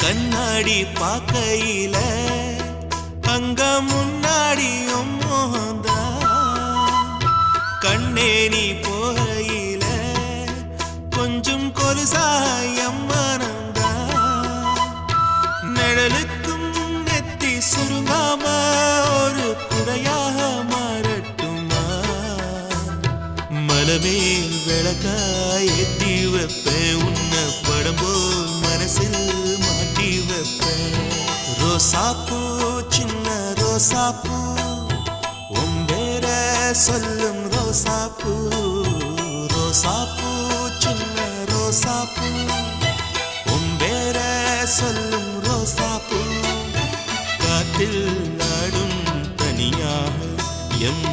கண்ணாடி பார்க்கையில அங்க முன்னாடி மோகந்தா கண்ணே நீ போகையில கொஞ்சம் கொலுசாயம் மனந்தா நிழலுக்கும் நெத்தி சுருங்காம ஒரு குறையாக மாறட்டுமா மலமேல் விளக்காய் ஏத்தி வைப்பேன் உன்னை படம் போல் மனசில் மாட்டி வைப்பேன் ரோசாப்பூ சின்ன ரோசாப்பூ உம்பேர சொல்லும் ரோசாப்பூ ரோசாப்பூ சின்ன ரோசாப்பூ உம்பேர சொல்லும் ரோசாப்பூ காற்றில் ஆடும் தனியாக எம்